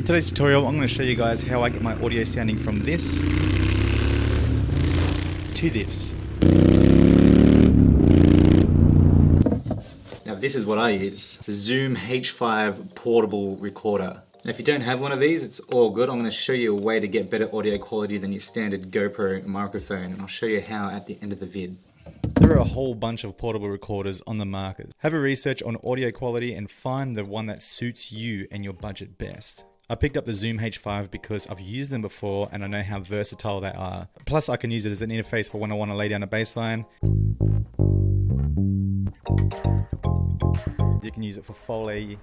In today's tutorial, I'm going to show you guys how I get my audio sounding from this to this. Now this is what I use. It's a Zoom H5 portable recorder. Now if you don't have one of these, it's all good. I'm going to show you a way to get better audio quality than your standard GoPro microphone, and I'll show you how at the end of the vid. There are a whole bunch of portable recorders on the market. Have a research on audio quality and find the one that suits you and your budget best. I picked up the Zoom H5 because I've used them before and I know how versatile they are. Plus I can use it as an interface for when I want to lay down a bass line. You can use it for Foley.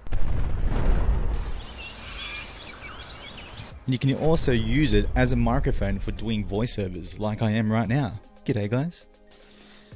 And you can also use it as a microphone for doing voiceovers like I am right now. G'day guys.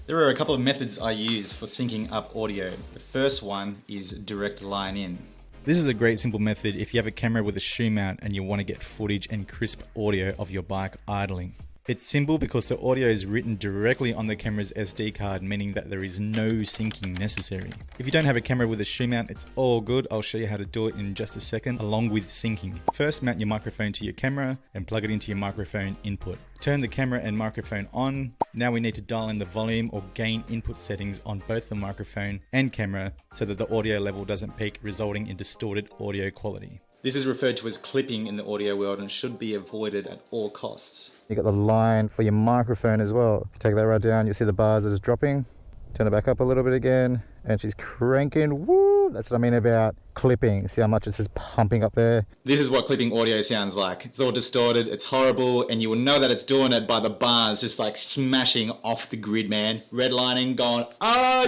There are a couple of methods I use for syncing up audio. The first one is direct line in. This is a great simple method if you have a camera with a shoe mount and you want to get footage and crisp audio of your bike idling. It's simple because the audio is written directly on the camera's SD card, meaning that there is no syncing necessary. If you don't have a camera with a shoe mount, it's all good. I'll show you how to do it in just a second, along with syncing. First, mount your microphone to your camera and plug it into your microphone input. Turn the camera and microphone on. Now we need to dial in the volume or gain input settings on both the microphone and camera so that the audio level doesn't peak, resulting in distorted audio quality. This is referred to as clipping in the audio world and should be avoided at all costs. You got the line for your microphone as well. If you take that right down, you'll see the bars are just dropping. Turn it back up a little bit again, and she's cranking. Woo! That's what I mean about clipping. See how much it's just pumping up there? This is what clipping audio sounds like. It's all distorted, it's horrible, and you will know that it's doing it by the bars just like smashing off the grid, man. Redlining, going,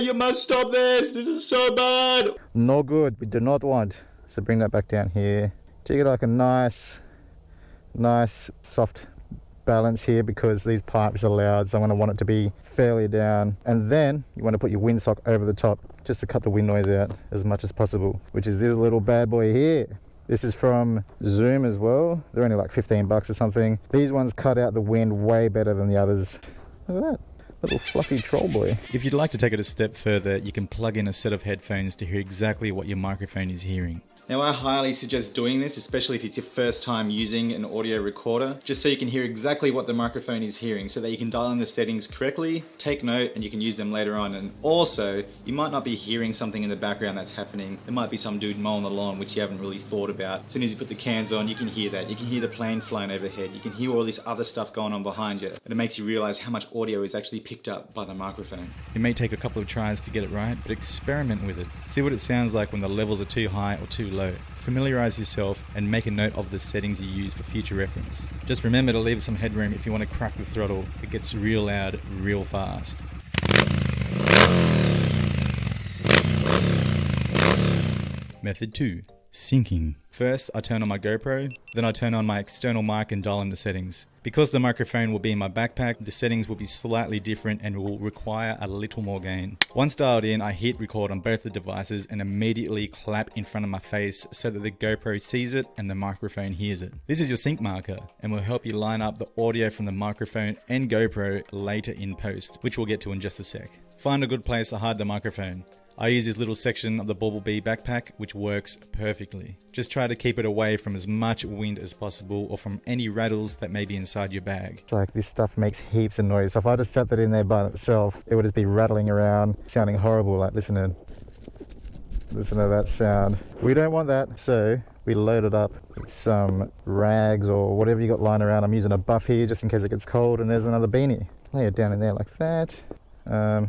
you must stop this is so bad. No good, we do not want. So bring that back down here. So you get like a nice soft balance here because these pipes are loud, so I'm going to want it to be fairly down. And then you want to put your windsock over the top just to cut the wind noise out as much as possible, which is this little bad boy here. This is from Zoom as well. They're only like 15 bucks or something. These ones cut out the wind way better than the others. Look at that. Little fluffy troll boy. If you'd like to take it a step further, you can plug in a set of headphones to hear exactly what your microphone is hearing. Now I highly suggest doing this, especially if it's your first time using an audio recorder, just so you can hear exactly what the microphone is hearing so that you can dial in the settings correctly, take note, and you can use them later on. And also, you might not be hearing something in the background that's happening. There might be some dude mowing the lawn which you haven't really thought about. As soon as you put the cans on, you can hear that. You can hear the plane flying overhead. You can hear all this other stuff going on behind you. And it makes you realize how much audio is actually picked up by the microphone. It may take a couple of tries to get it right, but experiment with it. See what it sounds like when the levels are too high or too low. Familiarize yourself and make a note of the settings you use for future reference. Just remember to leave some headroom if you want to crack the throttle. It gets real loud real fast. Method 2. Syncing. First, I turn on my GoPro, then I turn on my external mic and dial in the settings. Because the microphone will be in my backpack, the settings will be slightly different and will require a little more gain. Once dialed in, I hit record on both the devices and immediately clap in front of my face so that the GoPro sees it and the microphone hears it. This is your sync marker and will help you line up the audio from the microphone and GoPro later in post, which we'll get to in just a sec. Find a good place to hide the microphone. I use this little section of the Bumblebee backpack, which works perfectly. Just try to keep it away from as much wind as possible or from any rattles that may be inside your bag. It's like this stuff makes heaps of noise. So if I just set that in there by itself, it would just be rattling around, sounding horrible. Like listen to that sound. We don't want that, so we load it up with some rags or whatever you got lying around. I'm using a buff here just in case it gets cold, and there's another beanie. Lay it down in there like that.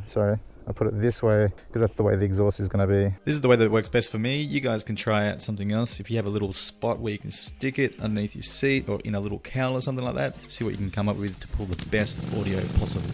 Sorry. I put it this way because that's the way the exhaust is going to be. This is the way that works best for me. You guys can try out something else. If you have a little spot where you can stick it underneath your seat or in a little cowl or something like that, see what you can come up with to pull the best audio possible.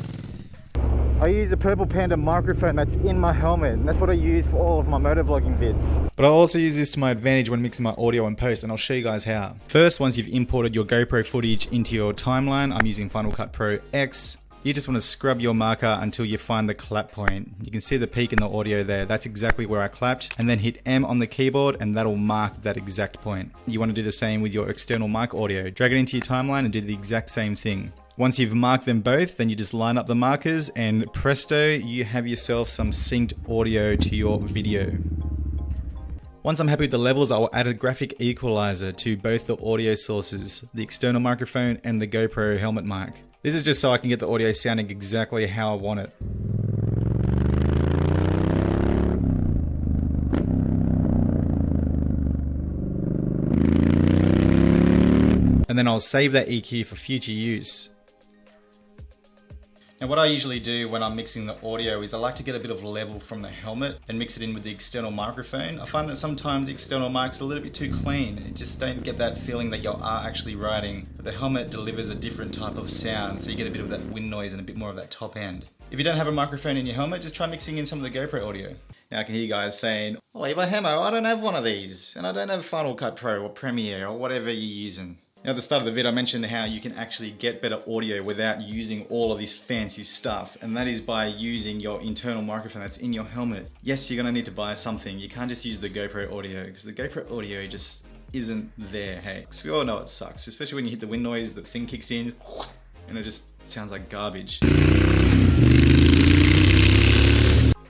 I use a Purple Panda microphone that's in my helmet, and that's what I use for all of my motovlogging vids. But I also use this to my advantage when mixing my audio and post, and I'll show you guys how. First, once you've imported your GoPro footage into your timeline, I'm using Final Cut Pro X. You just want to scrub your marker until you find the clap point. You can see the peak in the audio there. That's exactly where I clapped. And then hit M on the keyboard and that'll mark that exact point. You want to do the same with your external mic audio. Drag it into your timeline and do the exact same thing. Once you've marked them both, then you just line up the markers and presto, you have yourself some synced audio to your video. Once I'm happy with the levels, I will add a graphic equalizer to both the audio sources, the external microphone and the GoPro helmet mic. This is just so I can get the audio sounding exactly how I want it. And then I'll save that EQ for future use. Now what I usually do when I'm mixing the audio is I like to get a bit of level from the helmet and mix it in with the external microphone. I find that sometimes the external mic's a little bit too clean. You just don't get that feeling that you are actually riding. But the helmet delivers a different type of sound, so you get a bit of that wind noise and a bit more of that top end. If you don't have a microphone in your helmet, just try mixing in some of the GoPro audio. Now I can hear you guys saying, "Oh, but Hemo, I don't have one of these, and I don't have Final Cut Pro or Premiere or whatever you're using." Now at the start of the vid I mentioned how you can actually get better audio without using all of this fancy stuff, and that is by using your internal microphone that's in your helmet. Yes, you're gonna need to buy something. You can't just use the GoPro audio because the GoPro audio just isn't there, hey. Because we all know it sucks, especially when you hit the wind noise, the thing kicks in and it just sounds like garbage.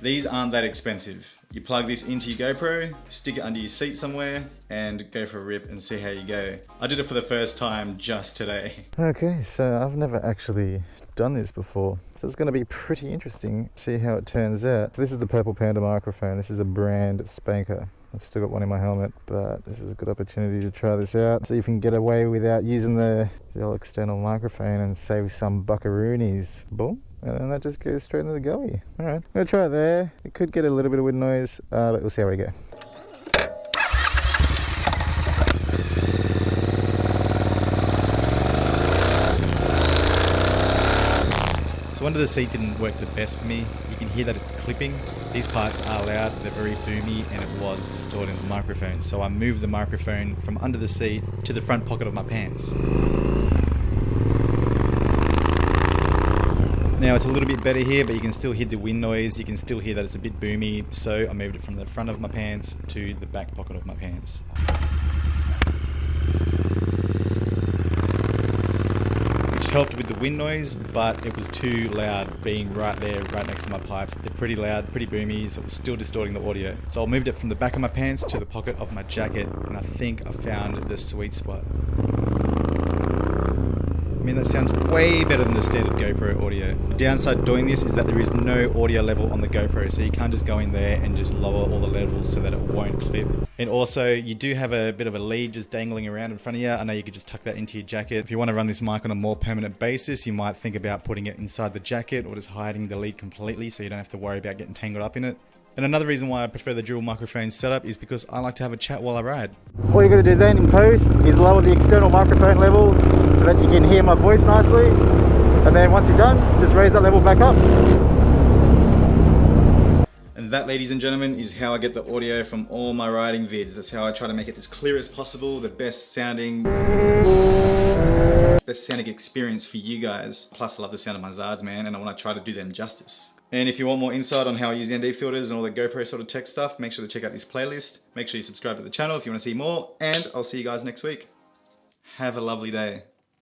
These aren't that expensive. You plug this into your GoPro, stick it under your seat somewhere, and go for a rip and see how you go. I did it for the first time just today. Okay, so I've never actually done this before. So it's gonna be pretty interesting to see how it turns out. This is the Purple Panda microphone. This is a brand spanker. I've still got one in my helmet, but this is a good opportunity to try this out. See if you can get away without using the old external microphone and save some buckaroonies. Boom. And then that just goes straight into the gully. Alright, I'm gonna try it there. It could get a little bit of wind noise, but we'll see how we go. So under the seat didn't work the best for me. You can hear that it's clipping. These pipes are loud, they're very boomy, and it was distorting the microphone. So I moved the microphone from under the seat to the front pocket of my pants. Now it's a little bit better here, but you can still hear the wind noise. You can still hear that it's a bit boomy. So I moved it from the front of my pants to the back pocket of my pants. Which helped with the wind noise, but it was too loud being right there, right next to my pipes. They're pretty loud, pretty boomy, so it's still distorting the audio. So I moved it from the back of my pants to the pocket of my jacket, and I think I found the sweet spot. I mean, that sounds way better than the standard GoPro audio. The downside doing this is that there is no audio level on the GoPro, so you can't just go in there and just lower all the levels so that it won't clip. And also, you do have a bit of a lead just dangling around in front of you. I know you could just tuck that into your jacket. If you want to run this mic on a more permanent basis, you might think about putting it inside the jacket or just hiding the lead completely so you don't have to worry about getting tangled up in it. And another reason why I prefer the dual microphone setup is because I like to have a chat while I ride. All you're going to do then in post is lower the external microphone level so that you can hear my voice nicely. And then once you're done, just raise that level back up. And that, ladies and gentlemen, is how I get the audio from all my riding vids. That's how I try to make it as clear as possible, the best sounding experience for you guys. Plus I love the sound of my Zards, man, and I want to try to do them justice. And if you want more insight on how I use ND filters and all the GoPro sort of tech stuff, make sure to check out this playlist. Make sure you subscribe to the channel if you want to see more, and I'll see you guys next week. Have a lovely day.